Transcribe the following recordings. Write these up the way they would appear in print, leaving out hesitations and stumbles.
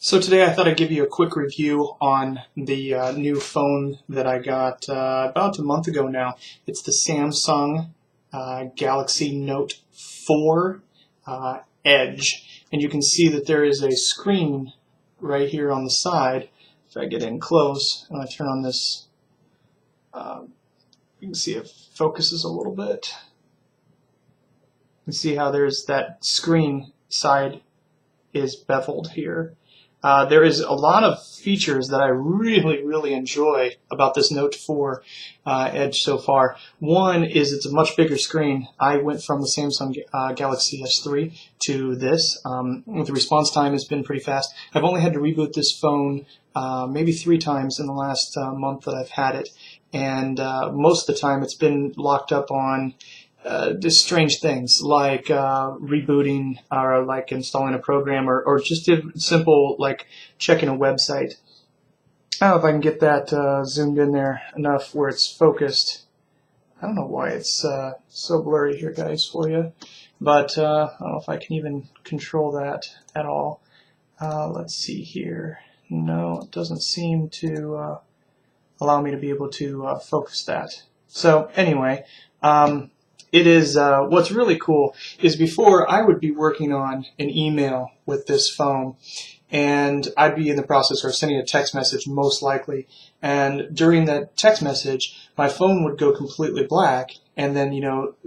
So today I thought I'd give you a quick review on the new phone that I got about a month ago now. It's the Samsung Galaxy Note 4 Edge, and you can see that there is a screen right here on the side. If I get in close and I turn on this, you can see it focuses a little bit. You can see how there's that screen side is beveled here. There is a lot of features that I really enjoy about this Note 4 Edge so far. One is it's a much bigger screen. I went from the Samsung Galaxy S3 to this. The response time has been pretty fast. I've only had to reboot this phone maybe 3 times in the last month that I've had it, and most of the time it's been locked up on just strange things like rebooting or like installing a program or just simple like checking a website. I don't know if I can get that zoomed in there enough where it's focused. I don't know why it's so blurry here, guys, for you, but I don't know if I can even control that at all. Let's see here. No, it doesn't seem to allow me to be able to focus that. So anyway, it is what's really cool is before I would be working on an email with this phone, and I'd be in the process of sending a text message most likely, and during that text message my phone would go completely black, and then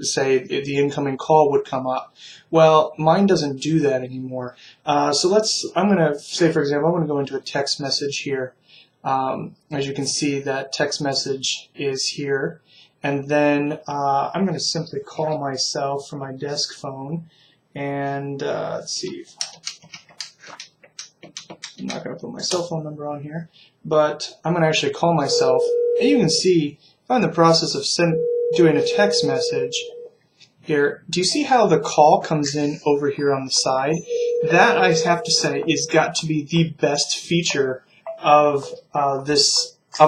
say the incoming call would come up. Well, mine doesn't do that anymore. So I'm gonna say, for example, I'm gonna go into a text message here. As you can see, that text message is here. And then I'm going to simply call myself from my desk phone, and let's see, I'm not going to put my cell phone number on here, but I'm going to actually call myself, and you can see if I'm in the process of doing a text message here. Do you see how the call comes in over here on the side? That, I have to say, is got to be the best feature of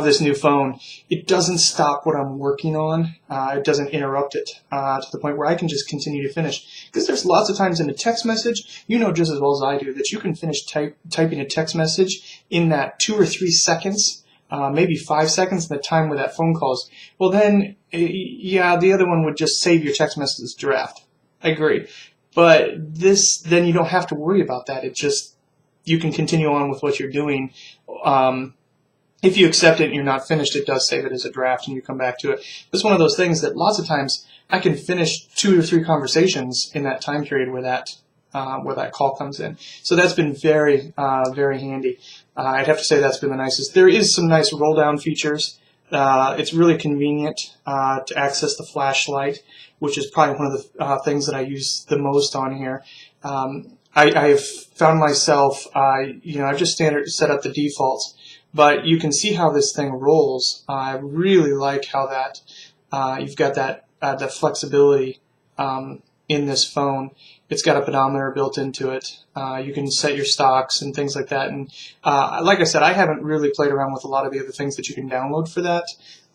this new phone. It doesn't stop what I'm working on. It doesn't interrupt it to the point where I can just continue to finish. Because there's lots of times in a text message, you know just as well as I do, that you can finish typing a text message in that 2 or 3 seconds, maybe 5 seconds, the time where that phone calls. Well then, yeah, the other one would just save your text message as draft. I agree. But this, then you don't have to worry about that. It just, you can continue on with what you're doing. If you accept it and you're not finished, it does save it as a draft and you come back to it. It's one of those things that lots of times I can finish 2 or 3 conversations in that time period where that call comes in. So that's been very handy. I'd have to say that's been the nicest. There is some nice roll down features. It's really convenient to access the flashlight, which is probably one of the things that I use the most on here. I have found myself, I've just set up the defaults. But you can see how this thing rolls. I really like how that you've got that flexibility in this phone. It's got a pedometer built into it. You can set your stocks and things like that. And like I said, I haven't really played around with a lot of the other things that you can download for that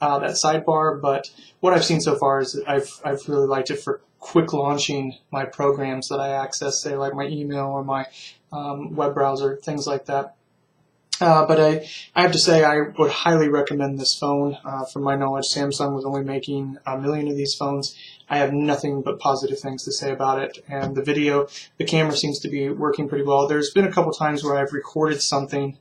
sidebar. But what I've seen so far is that I've really liked it for quick launching my programs that I access, say like my email or my web browser, things like that. But I have to say I would highly recommend this phone. From my knowledge, Samsung was only making 1 million of these phones. I have nothing but positive things to say about it. And the camera seems to be working pretty well. There's been a couple times where I've recorded something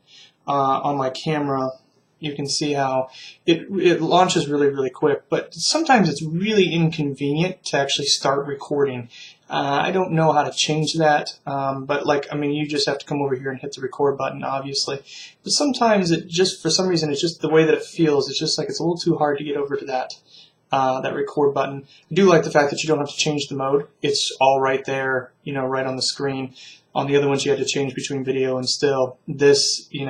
on my camera. You can see how it launches really quick, but sometimes it's really inconvenient to actually start recording. I don't know how to change that, but you just have to come over here and hit the record button, obviously. But sometimes for some reason, it's just the way that it feels. It's just like it's a little too hard to get over to that record button. I do like the fact that you don't have to change the mode. It's all right there, right on the screen. On the other ones, you had to change between video and still. This, you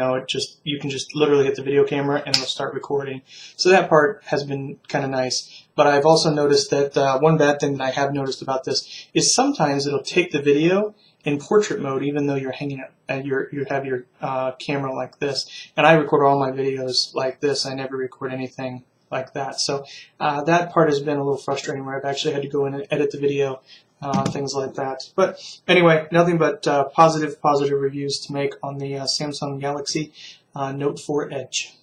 can just literally hit the video camera and it'll start recording. So that part has been kind of nice. But I've also noticed that one bad thing that I have noticed about this is sometimes it'll take the video in portrait mode, even though you're hanging up and you have your camera like this. And I record all my videos like this. I never record anything like that. So that part has been a little frustrating, where I've actually had to go in and edit the video things like that. But anyway, nothing but positive reviews to make on the Samsung Galaxy Note 4 Edge.